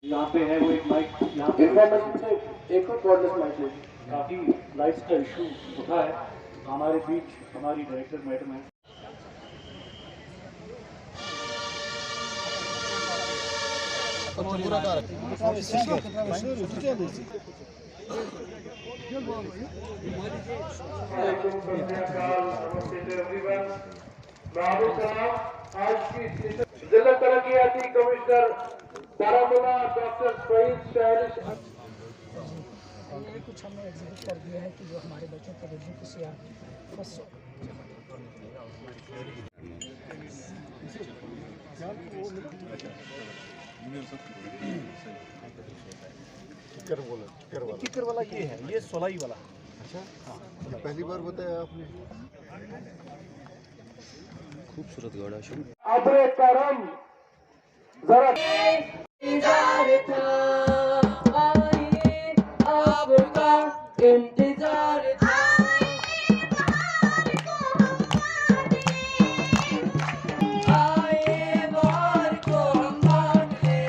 यहाँ पे है वो एक माइक यहाँ पे इन्फॉर्मेशन से एक कॉर्डलेस माइक ले काफ़ी लाइट्स का इशू उठा है हमारे बीच। हमारी डायरेक्टर मैडम है। जिला तरक्याती कमिश्नर बारामूला डॉक्टर सईद शहरिश ये कुछ हमने एग्जीक्यूट कर दिया है कि जो हमारे बच्चों का रिव्यू किसी फर्स्ट किकर वाला ये है, ये सोलाई वाला। अच्छा हाँ, पहली बार बताया आपने। खूबसूरत गाड़ा शुरू अब्रे करम जरा इंतजार था, आइए आपका इंतजार था। आइए बाहर को हम बांट ले,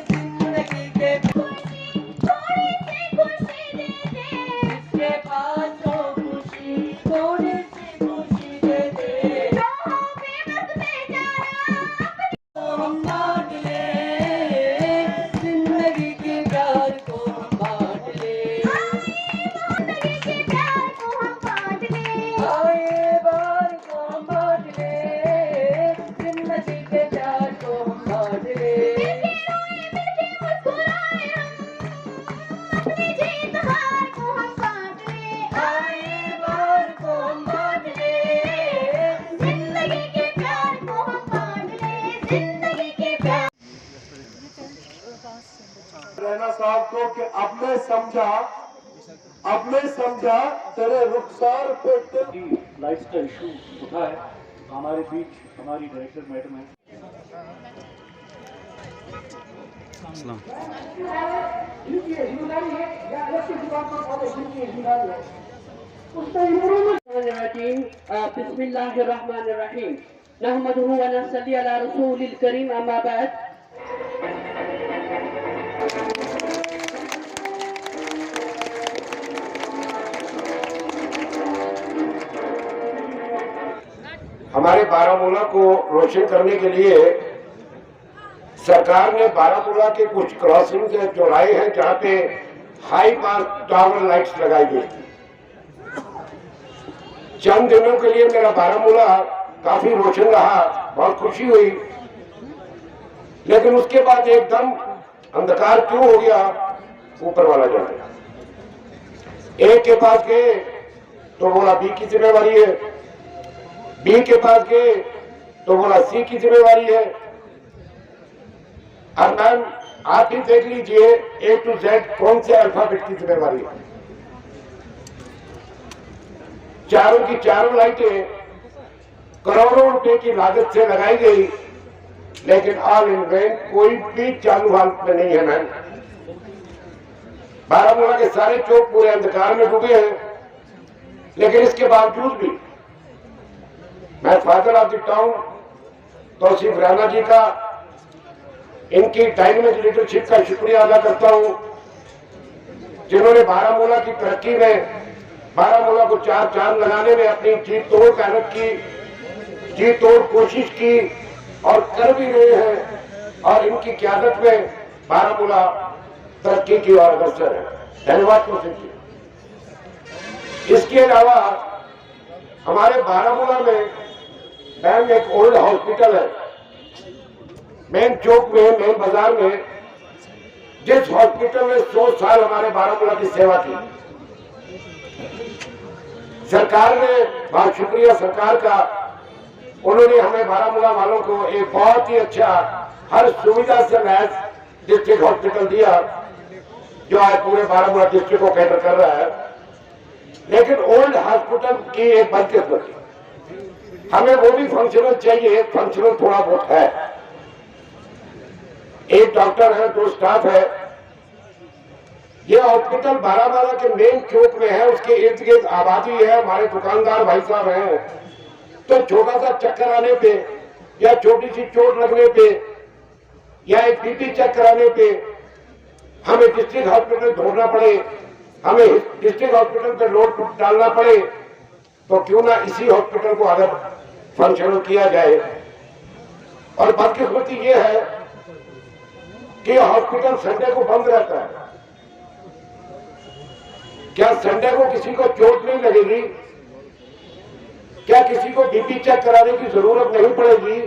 जिंदगी के थोड़ी सी खुशी दे दे, जिसके पास हो खुशी थोड़ी सी खुशी दे दे, जो हो बेबस बेचारा हम बांट ले, जिंदगी के प्यार को हम बांट ले, जिंदगी के प्यार को हम बांट ले, आए बार को हम बांट ले, जिंदगी के प्यार को हम बांट ले, मिलके मुस्कुराए हम, अपनी जीत हार को हम बांट ले, आए बार को हम बांट ले, जिंदगी के प्यार को हम बांट ले, जिंदगी के प्यार। रहना साहब को कि अब मैं समझा तेरे रुखसार पे दिल लाइट्स का इशू उठा है हमारे बीच। हमारी डायरेक्टर मैडम है। बिस्मिल्लाहिर्रहमानिर्रहीम नहमदुहु व नसल्ली अला रसूलिल करीम अम्मा बाद। हमारे बारामूला को रोशन करने के लिए सरकार ने बारामूला के कुछ क्रॉसिंग से चौराहे हैं जहाँ पे हाई पास टावर लाइट्स लगाई गई। चंद दिनों के लिए मेरा बारामूला काफी रोशन रहा, बहुत खुशी हुई, लेकिन उसके बाद एकदम अंधकार क्यों हो गया ऊपर वाला जाने। ए के पास गए तो बोला बी की जिम्मेवारी है, बी के पास गए तो बोला सी की जिम्मेवारी है। अब मैम आप ही देख लीजिए ए टू जेड कौन से अल्फाबेट की जिम्मेवारी है। चारों की चारों लाइटें करोड़ों रुपए की लागत से लगाई गई, लेकिन ऑल इन वेन कोई भी चालू हालत में नहीं है। मैम बारामूला के सारे चौक पूरे अंधकार में डूबे हैं, लेकिन इसके बावजूद भी मैं father of the town Tauseef Rana ji का, इनकी डायनेमिक लीडरशिप का शुक्रिया अदा करता हूं, जिन्होंने बारामूला की तरक्की में, बारामूला को चार चांद लगाने में अपनी जी तोड़ मेहनत की, जी तोड़ कोशिश की और कर भी रहे हैं, और इनकी क़यादत में बारामूला तरक्की की ओर अग्रसर है। धन्यवाद तौसीफ जी। इसके अलावा हमारे बारामूला में मैम एक ओल्ड हॉस्पिटल है, मेन चौक में, मेन बाजार में, जिस हॉस्पिटल ने 100 साल हमारे बारामूला की सेवा की। सरकार ने, बहुत शुक्रिया सरकार का, उन्होंने हमें बारामूला वालों को एक बहुत ही अच्छा, हर सुविधा से लैस डिस्ट्रिक्ट हॉस्पिटल दिया, जो आज पूरे बारामूला डिस्ट्रिक्ट को कैटर कर रहा है। लेकिन ओल्ड हॉस्पिटल की एक बदकिस्मती, हमें वो भी फंक्शनल चाहिए, फंक्शनल थोड़ा बहुत है। एक डॉक्टर है, 2 स्टाफ है। ये हॉस्पिटल बारामूला के मेन चौक में है, उसके इर्द गिर्द आबादी है, हमारे दुकानदार भाई साहब हैं, तो छोटा सा चक्कर आने पे या छोटी सी चोट लगने पे या एक बीपी चेक कराने पे हमें डिस्ट्रिक्ट हॉस्पिटल ढूंढना पड़े, हमें डिस्ट्रिक्ट हॉस्पिटल पे लोड डालना पड़े, तो क्यों ना इसी हॉस्पिटल को अगर फंक्शनल किया जाए। और बदकिस्मती ये है कि हॉस्पिटल संडे को बंद रहता है। क्या संडे को किसी को चोट नहीं लगेगी? क्या किसी को बीपी चेक कराने की जरूरत नहीं पड़ेगी?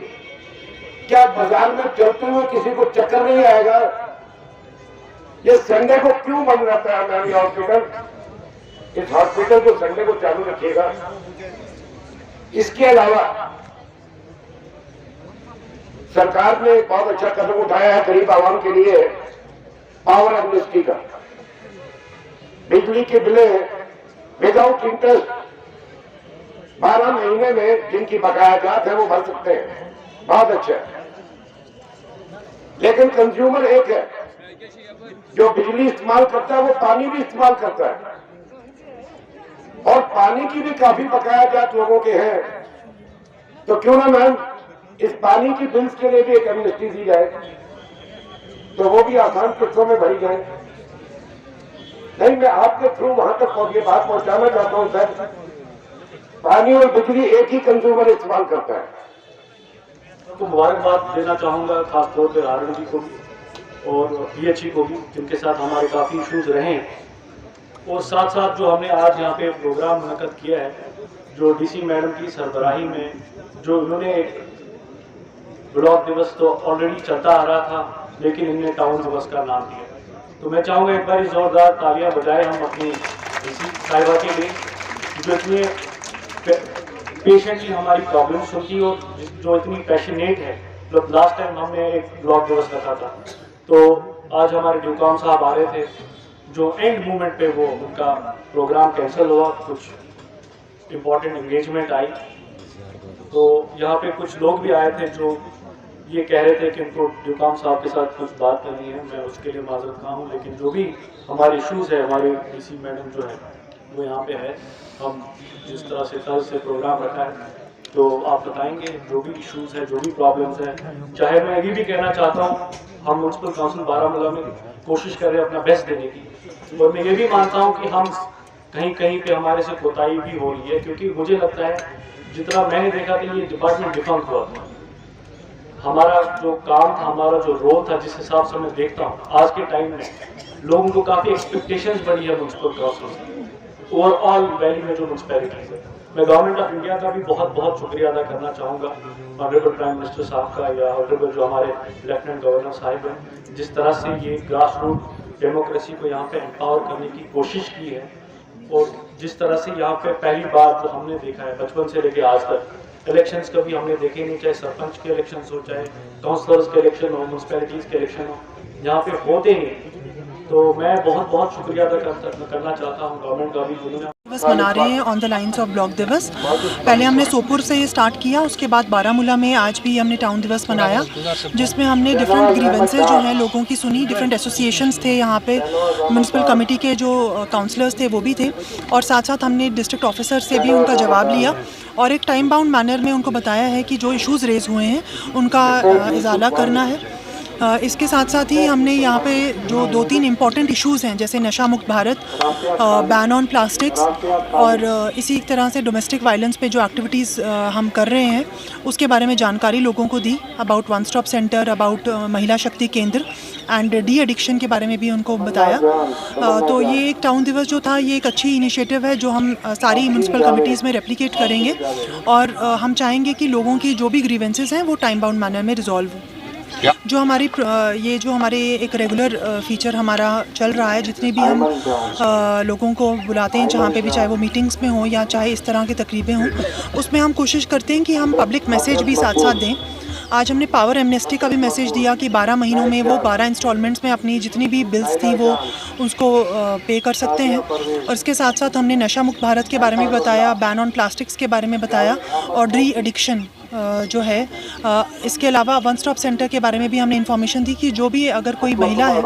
क्या बाजार में चलते हुए किसी को चक्कर नहीं आएगा? ये संडे को क्यों बंद रहता है मैम हॉस्पिटल? इस हॉस्पिटल को संडे को चालू रखिएगा। इसके अलावा सरकार ने बहुत अच्छा कदम उठाया है गरीब आवाम के लिए, पावर एमनेस्टी का। बिजली के बिलें विदाउट इंटरेस्ट 12 महीने में जिनकी बकाया जात है वो भर सकते हैं, बहुत अच्छा है। लेकिन कंज्यूमर एक है, जो बिजली इस्तेमाल करता है वो पानी भी इस्तेमाल करता है, और पानी की भी काफी बकाया जात लोगों के हैं। तो क्यों ना मैम इस पानी की बिल्स के लिए भी एक एमनेस्टी दी जाए, तो वो भी आसान किस्तों में भरी जाए। नहीं, मैं आपके थ्रू वहां तक ये बात पहुंचाना चाहता हूं सर, पानी और बिजली एक ही कंज्यूमर इस्तेमाल करता है। तो मुबारकबाद देना चाहूँगा खासतौर पर आरएन जी को भी और पीएचई को भी, जिनके साथ हमारे काफ़ी इशूज़ रहे हैं। और साथ साथ जो हमने आज यहाँ पे प्रोग्राम मुनक़द किया है, जो डीसी मैडम की सरबराही में, जो इन्होंने एक ब्लॉक दिवस तो ऑलरेडी चलता आ रहा था, लेकिन इनने टाउन दिवस का नाम दिया। तो मैं चाहूँगा एक बार ज़ोरदार तालियां बजाएं हम अपनी डीसी साहिबा के लिए, जो इतने पेशेंटली हमारी प्रॉब्लम सुनती और जो इतनी पैशनेट है। मतलब लास्ट टाइम हमने एक ब्लॉक दिवस रखा था, तो आज हमारे ड्यूकाम साहब आ रहे थे, जो एंड मोमेंट पे वो उनका प्रोग्राम कैंसिल हुआ, कुछ इम्पोर्टेंट एंगेजमेंट आई। तो यहाँ पे कुछ लोग भी आए थे जो ये कह रहे थे कि उनको ड्यूकाम साहब के साथ कुछ बात करनी है। मैं उसके लिए माजरत खा हूँ, लेकिन जो भी हमारे इश्यूज़ है, हमारे डीसी मैडम जो है वो यहाँ पे है। हम जिस तरह से कल से प्रोग्राम रखा है, तो आप बताएंगे जो भी इश्यूज़ है, जो भी प्रॉब्लम्स हैं। चाहे मैं ये भी कहना चाहता हूँ, हम म्युनिसिपल काउंसिल बारामूला में कोशिश कर रहे हैं अपना बेस्ट देने की, और मैं ये भी मानता हूँ कि हम कहीं कहीं पे हमारे से कोताही भी हो रही है, क्योंकि मुझे लगता है जितना मैंने देखा था ये डिपार्टमेंट डिफंक्ट हुआ था। हमारा जो काम था, हमारा जो रोल था, जिस हिसाब से मैं देखता हूँ आज के टाइम में लोगों को काफ़ी एक्सपेक्टेशंस बढ़ी है म्युनिसिपल काउंसिल से, ओवरऑल वैली में जो म्युनिसिपैलिटीज है। मैं गवर्नमेंट ऑफ इंडिया का भी बहुत बहुत शुक्रिया अदा करना चाहूँगा, ऑनरेबल प्राइम मिनिस्टर साहब का, या ऑनरेबल जो हमारे लेफ्टिनेंट गवर्नर साहिब हैं, जिस तरह से ये ग्रास रूट डेमोक्रेसी को यहाँ पे एम्पावर करने की कोशिश की है। और जिस तरह से यहाँ पे पहली बार जो हमने देखा है बचपन से लेके आज तक, इलेक्शंस कभी हमने देखे नहीं, चाहे सरपंच के इलेक्शंस हो, चाहे काउंसलर्स के इलेक्शन हो, म्यूनसिपैलिटीज़ के इलेक्शन हो, यहाँ पे होते नहीं। तो मैं बहुत बहुत शुक्रिया अदा करना चाहता हूँ गवर्नमेंट का भी, जिन्होंने दिवस मना रहे हैं on the lines of block दिवस। पहले हमने सोपुर से स्टार्ट किया, उसके बाद बारामूला में आज भी हमने टाउन दिवस मनाया, जिसमें हमने डिफरेंट ग्रीवेंसेज जो हैं लोगों की सुनी। डिफरेंट एसोसिएशंस थे यहाँ पे, म्यूनसिपल कमेटी के जो काउंसलर्स थे वो भी थे, और साथ साथ हमने डिस्ट्रिक्ट ऑफिसर से भी उनका जवाब लिया और एक टाइम बाउंड मैनर में उनको बताया है कि जो इशूज़ रेज़ हुए हैं उनका इजाला करना है। इसके साथ साथ ही हमने यहाँ पे जो 2-3 इम्पॉर्टेंट इश्यूज़ हैं, जैसे नशा मुक्त भारत, बैन ऑन प्लास्टिक्स, और इसी तरह से डोमेस्टिक वायलेंस पे जो एक्टिविटीज़ हम कर रहे हैं उसके बारे में जानकारी लोगों को दी। About one stop centre, about Mahila Shakti केंद्र एंड डी एडिक्शन के बारे में भी उनको बताया। तो ये एक टाउन दिवस जो था, ये एक अच्छी इनिशिएटिव है जो हम सारी म्यूनसिपल कमिटीज़ में रेप्लिकेट करेंगे, और हम चाहेंगे कि लोगों की जो भी ग्रीवेंसेस हैं वो टाइम बाउंड मैनर में रिजॉल्व हो। जो हमारी ये जो हमारे एक रेगुलर फीचर हमारा चल रहा है, जितने भी हम लोगों को बुलाते हैं जहाँ पे भी, चाहे वो मीटिंग्स में हो या चाहे इस तरह की तकरीबें हों, उसमें हम कोशिश करते हैं कि हम पब्लिक मैसेज भी साथ साथ दें। आज हमने पावर एमनेस्टी का भी मैसेज दिया कि 12 महीनों में वो 12 इंस्टॉलमेंट्स में अपनी जितनी भी बिल्स थी वो उसको पे कर सकते हैं। और इसके साथ साथ हमने नशा मुक्त भारत के बारे में भी बताया, बैन ऑन प्लास्टिक्स के बारे में बताया, और डी एडिक्शन जो है इसके अलावा वन स्टॉप सेंटर के बारे में भी हमने इन्फॉर्मेशन दी कि जो भी अगर कोई महिला है,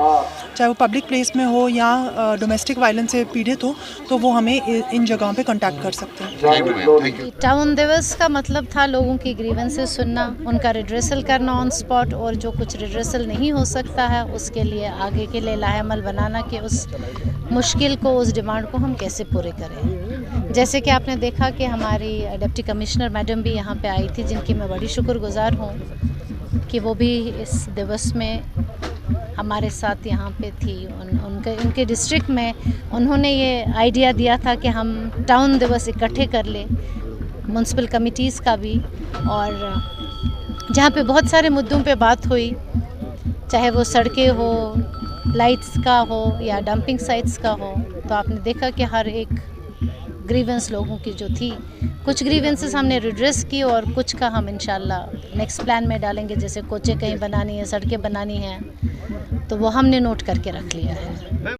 चाहे वो पब्लिक प्लेस में हो या डोमेस्टिक वायलेंस से पीड़ित हो, तो वो हमें इन जगहों पे कांटेक्ट कर सकते हैं। टाउन दिवस का मतलब था लोगों की ग्रीवेंसेस सुनना, उनका रिड्रेसल करना ऑन स्पॉट, और जो कुछ रिड्रेसल नहीं हो सकता है उसके लिए आगे के लिए लाहेअमल बनाना कि उस मुश्किल को, उस डिमांड को हम कैसे पूरे करें। जैसे कि आपने देखा कि हमारी डिप्टी कमिश्नर मैडम भी यहाँ पे आई थी, जिनकी मैं बड़ी शुक्रगुजार हूँ कि वो भी इस दिवस में हमारे साथ यहाँ पे थी। उनके डिस्ट्रिक्ट में उन्होंने ये आइडिया दिया था कि हम टाउन दिवस इकट्ठे कर ले, म्यूनसिपल कमिटीज़ का भी, और जहाँ पे बहुत सारे मुद्दों पे बात हुई, चाहे वो सड़कें हो, लाइट्स का हो या डंपिंग साइट्स का हो। तो आपने देखा कि हर एक ग्रीवेंस लोगों की जो थी, कुछ ग्रीवेंसेस हमने रिड्रेस की और कुछ का हम इंशाल्लाह नेक्स्ट प्लान में डालेंगे। जैसे कोचें कहीं बनानी है, सड़कें बनानी हैं, तो वो हमने नोट करके रख लिया है।